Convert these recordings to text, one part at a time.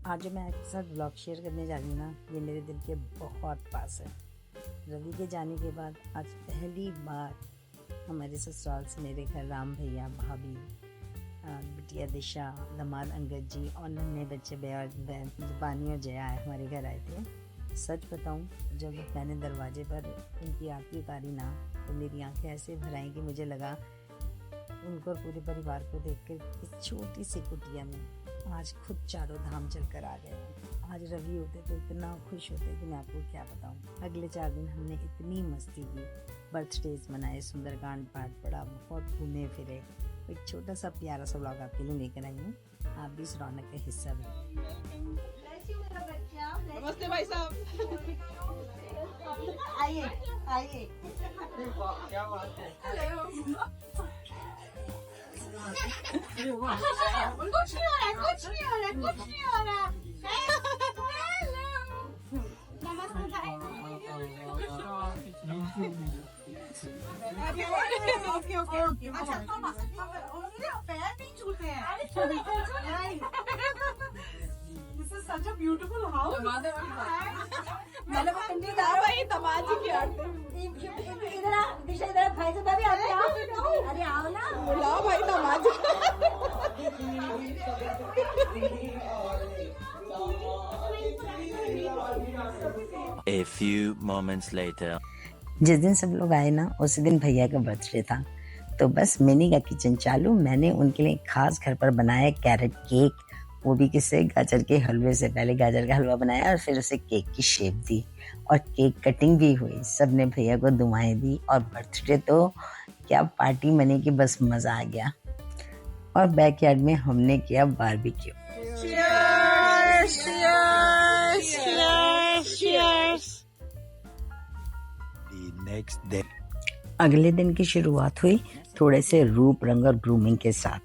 आज जो मैं आपके साथ ब्लॉग शेयर करने जा रही हूँ ना, ये मेरे दिल के बहुत पास है। रवि के जाने के बाद आज पहली बार हमारे ससुराल से मेरे घर राम भैया, भाभी, बिटिया दिशा, दामाद अंगद जी और नन्हे बच्चे बानी और जया आए हमारे घर आए थे। सच बताऊँ, जब मैंने दरवाजे पर उनकी आँखें उतारी ना, तो मेरी आंखें ऐसे भर आई कि मुझे लगा उनको और पूरे परिवार को देखकर इस छोटी सी कुटिया में आज खुद चारों धाम चलकर आ गए। आज रवि होते तो इतना खुश होते कि मैं आपको क्या बताऊं। अगले 4 दिन हमने इतनी मस्ती की, बर्थडेज मनाए, सुंदरकांड पाठ पढ़ा, बहुत घूमे फिरे। एक छोटा सा प्यारा सा व्लॉग आपके लिए लेकर आई हूँ, आप भी इस रौनक का हिस्सा बने। नमस्ते भाई साहब। आइए आइए। क्या बात है? कुछ नहीं हो रहा, कुछ नहीं हो रहा, कुछ नहीं हो रहा। Okay okay okay. अच्छा पैर नहीं छूते हैं। This is such a beautiful house. मैंने वो कंडीदार भाई तमाजी की आते। इधर आ, दिशा इधर भाई से भाभी अरे आओ, अरे आओ ना। बुलाओ भाई तमाजी। A few moments later. जिस दिन सब लोग आए ना, उसी दिन भैया का बर्थडे था। तो बस मिनी का किचन चालू। मैंने उनके लिए खास घर पर बनाया कैरेट केक, वो भी किससे, गाजर के हलवे से। पहले गाजर का हलवा बनाया और फिर उसे केक की शेप दी और केक कटिंग भी हुई। सबने भैया को दुआएं दी और बर्थडे तो क्या पार्टी मनी की, बस मज़ा आ गया। और बैकयार्ड में हमने किया बारबेक्यू। The next day. अगले दिन की शुरुआत हुई थोड़े से रूप रंग और ग्रूमिंग के साथ।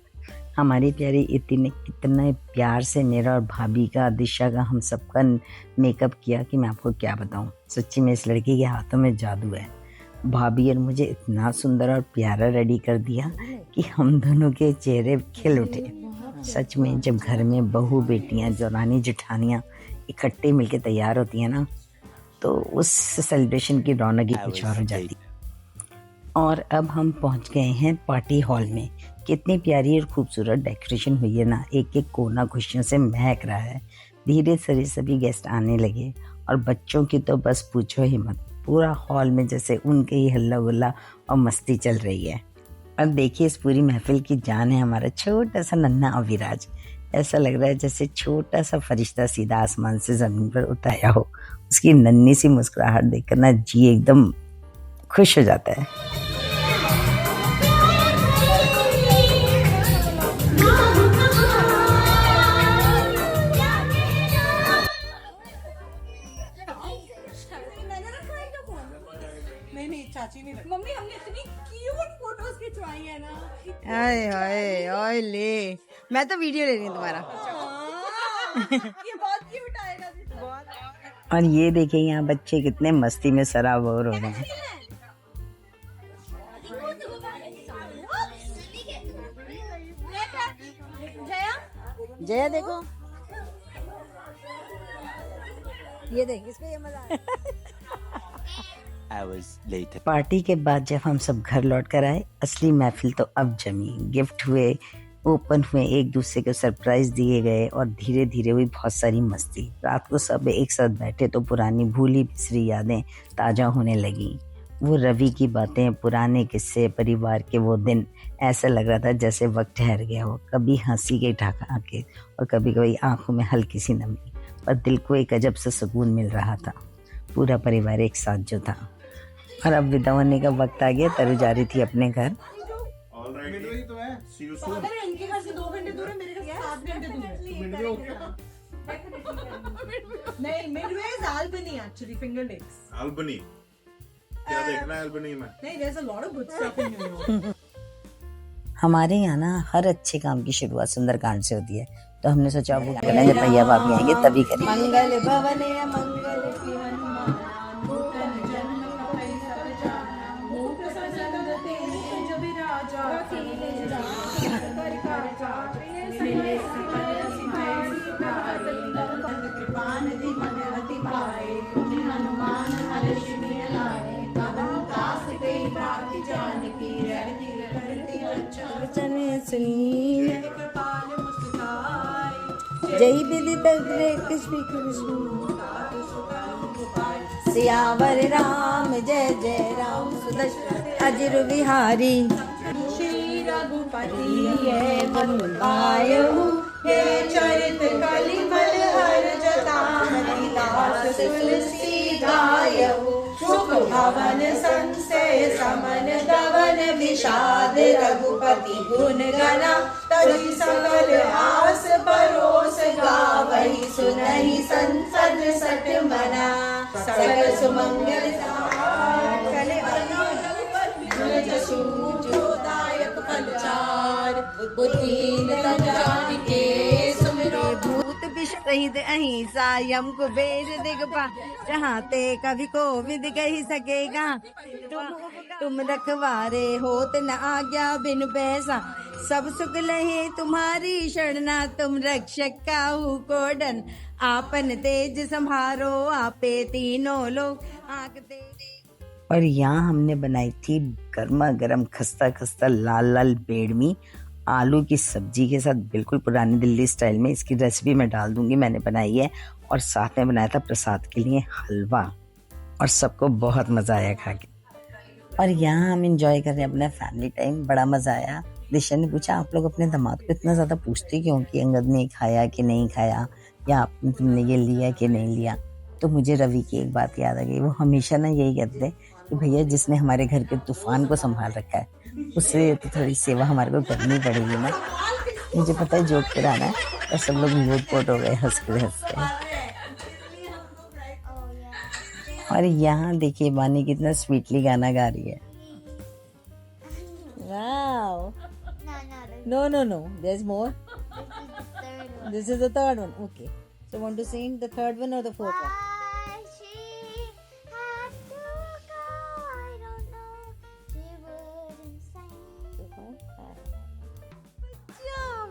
हमारी प्यारी इति ने कितने प्यार से मेरा और भाभी का, दिशा का, हम सबका मेकअप किया कि मैं आपको क्या बताऊं। सच्ची में इस लड़की के हाथों में जादू है। भाभी और मुझे इतना सुंदर और प्यारा रेडी कर दिया कि हम दोनों के चेहरे खिल उठे। सच में जब घर में बहू बेटियां, जौरानी जेठानियां इकट्ठे मिलके तैयार होती हैं ना, तो उस सेलिब्रेशन की रौनक ही कुछ और हो जाती। और अब हम पहुंच गए हैं पार्टी हॉल में। कितनी प्यारी और खूबसूरत डेकोरेशन हुई है ना, एक एक कोना खुशियों से महक रहा है। धीरे धीरे सभी गेस्ट आने लगे और बच्चों की तो बस पूछो ही मत। पूरा हॉल में जैसे उनके ही हल्ला गुल्ला और मस्ती चल रही है। और देखिए, इस पूरी महफिल की जान है हमारा छोटा सा नन्हा अविराज। ऐसा लग रहा है जैसे छोटा सा फरिश्ता सीधा आसमान से ज़मीन पर उतारा हो। उसकी नन्ही सी मुस्कुराहट देखकर ना जी एकदम खुश हो जाता है। नहीं चाची नहीं। मम्मी हमने इतनी क्यूट फोटोज खिंचवाई है ना। हाय हाय हाय ले, मैं तो वीडियो ले रही हूँ तुम्हारा। ये बहुत क्यूट आएगा। बहुत। और ये देखिए यहाँ बच्चे कितने मस्ती में सराबोर हो रहे हैं। जया देखो, ये देख, इसमें ये मजा आया। Hours later. पार्टी के बाद जब हम सब घर लौट कर आए, असली महफिल तो अब जमी। गिफ्ट हुए, ओपन हुए, एक दूसरे को सरप्राइज दिए गए और धीरे धीरे हुई बहुत सारी मस्ती। रात को सब एक साथ बैठे तो पुरानी भूली बिसरी यादें ताज़ा होने लगी। वो रवि की बातें, पुराने किस्से, परिवार के वो दिन, ऐसा लग रहा था जैसे वक्त ठहर गया हो। कभी हंसी के ठहाके और कभी कभी आंखों में हल्की सी नमी, पर दिल को एक अजब सा सुकून मिल रहा था। पूरा परिवार एक साथ जो था। और अब विदा होने का वक्त आ गया। तरु जा रही थी अपने घर। इनके घर से 2 घंटे दूर है, मेरे घर से 7 घंटे दूर है। नहीं, midway is Albany actually, finger lakes. Albany क्या देखना है अल्बनी में? नहीं, there is a lot of good stuff in New York. हमारे यहाँ ना हर अच्छे काम की शुरुआत सुंदरकांड से होती है, तो हमने सोचा वो करना जब भैया भाभी आएंगे तभी करेंगे। मंगल भवने मंगल की हनुमान नूतन जन्म कपै सब जाना मूक सजन तेज जब राजा कर काजा मिले सकल सिपाही जय विदित कृष्ण कृष्ण सियावर राम जय जय राम सुदर्शन अजर बिहारी श्री रघुपति ये बंदायहु हे चरित कलिमल हर जतामति दास तुलसी गायहु सुख भवन संशय समन गवन विषाद रघुपति गुण गना तरि सकल आस परोस गावहि सुनहि संसद सठ मना सकल सुमंगल जोदायक फलचार बुद्धिहीन तन जानिके सुमिरो भूत विष रहित अहिंसा यम कुबेर दिगपा जहाँ ते कभी कोविद कही सकेगा तुम रखवारे होत न आज्ञा बिन पैसा सब सुख लहे तुम्हारी शरणा तुम रक्षक काहू को डन आपन तेज संभारो आपे तीनों लोग आंकते। और यहाँ हमने बनाई थी गर्मा गर्म खस्ता खस्ता लाल लाल बेडमी आलू की सब्जी के साथ, बिल्कुल पुरानी दिल्ली स्टाइल में। इसकी रेसिपी मैं डाल दूंगी, मैंने बनाई है। और साथ में बनाया था प्रसाद के लिए हलवा, और सबको बहुत मज़ा आया खा के। और यहाँ हम इंजॉय कर रहे हैं अपना फैमिली टाइम, बड़ा मज़ा आया। दिशा ने पूछा आप लोग अपने दामाद को इतना ज़्यादा पूछते क्यों कि अंगद ने खाया कि नहीं खाया, या तुमने ये लिया कि नहीं लिया। तो मुझे रवि की एक बात याद आ गई। वो हमेशा ना यही कहते कि भैया जिसने हमारे घर के तूफान को संभाल रखा है उससे तो थोड़ी सेवा हमारे को करनी पड़ेगी ना। मुझे पता है जोक कराना है, और सब लोग लोट-पोट हो गए हंसते हंसते। और यहाँ देखिए बानी कितना स्वीटली गाना गा रही है। Wow. No. There's more. This is the third one. Okay. So want to sing the third one or the fourth one?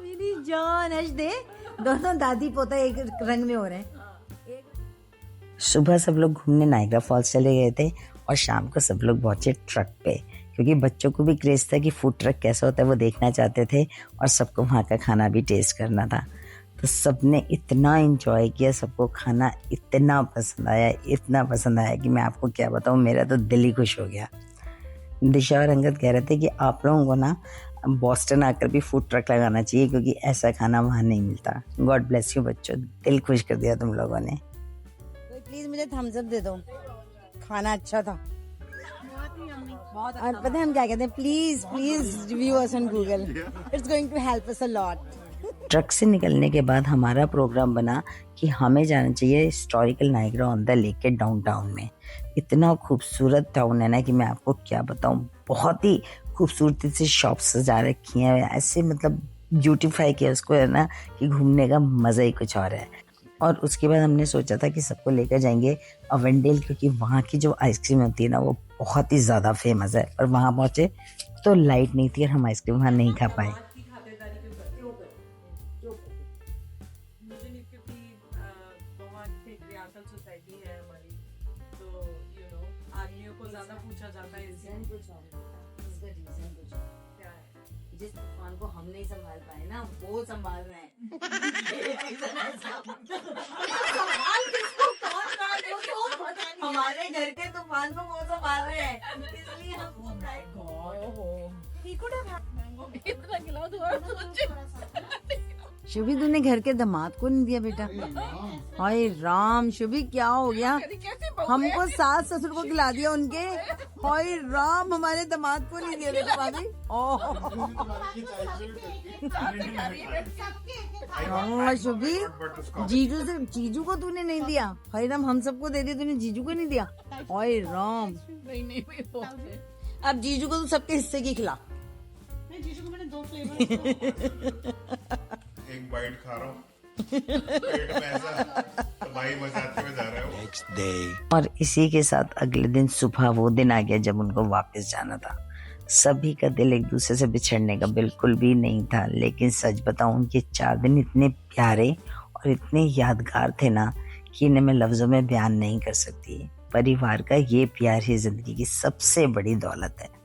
मेरी जान हंस दे। दोनों दादी पोता एक रंग में हो रहे हैं। सुबह सब लोग घूमने नायग्रा फॉल्स चले गए थे, और शाम को सब लोग पहुंचे ट्रक पे, क्योंकि बच्चों को भी क्रेज था कि फूड ट्रक कैसा होता है वो देखना चाहते थे, और सबको वहाँ का खाना भी टेस्ट करना था। तो सबने इतना एंजॉय किया, सबको खाना इतना पसंद आया कि मैं आपको क्या बताऊँ, मेरा तो दिल ही खुश हो गया। दिशा और अंगद कह रहे थे कि आप लोगों को ना बॉस्टन आकर भी फूड ट्रक लगाना चाहिए, क्योंकि ऐसा खाना वहाँ नहीं मिलता। गॉड ब्लेस यू बच्चों, दिल खुश कर दिया तुम लोगों ने। प्लीज मुझे थम्स अप दे दो, खाना अच्छा था। और पता है हम क्या कहते हैं, please review us on Google, it's going to help us a lot. Truck से निकलने के बाद हमारा प्रोग्राम बना कि हमें जाना चाहिए historical Niagara on the lake के डाउनटाउन में। इतना खूबसूरत टाउन है ना कि मैं आपको क्या बताऊं, बहुत ही खूबसूरती से शॉप सजा रखी हैं, ऐसे मतलब ब्यूटीफाई किया उसको है ना कि घूमने का मज़ा ही कुछ और है। और उसके बाद हमने सोचा था कि सबको लेकर जाएंगे अवेंडेल, क्योंकि वहाँ की जो आइसक्रीम होती है ना वो बहुत ही ज़्यादा फेमस है। और वहाँ पहुँचे तो लाइट नहीं थी और हम आइसक्रीम वहाँ नहीं खा पाए। जिस तूफान को हम नहीं संभाल पाए ना वो संभाल रहे हैं। हमारे घर के तूफान को वो संभाल रहे हैं, इसलिए हम शुभी तूने घर के दामाद को नहीं दिया बेटा। हाय राम शुभी क्या हो गया, हमको सास ससुर को खिला दिया उनके। हाय राम हमारे दामाद को नहीं दिया बेटा पानी। शुभी जीजू को तूने नहीं दिया। हाय राम हम सबको दे दिया, तूने जीजू को नहीं दिया। हाय राम अब जीजू को तू सबके हिस्से की खिला। जीजू को मैंने 2 फ्लेवर एक बाइट खा रहा हूँ, पेट में ऐसा तबाही मचाते हुए जा रहे हो। Next day. और इसी के साथ अगले दिन सुबह वो दिन आ गया जब उनको वापस जाना था। सभी का दिल एक दूसरे से बिछड़ने का बिल्कुल भी नहीं था, लेकिन सच बताऊं ये 4 दिन इतने प्यारे और इतने यादगार थे ना कि इन्हें मैं लफ्जों में बयान नहीं कर सकती। परिवार का ये प्यार ही जिंदगी की सबसे बड़ी दौलत है।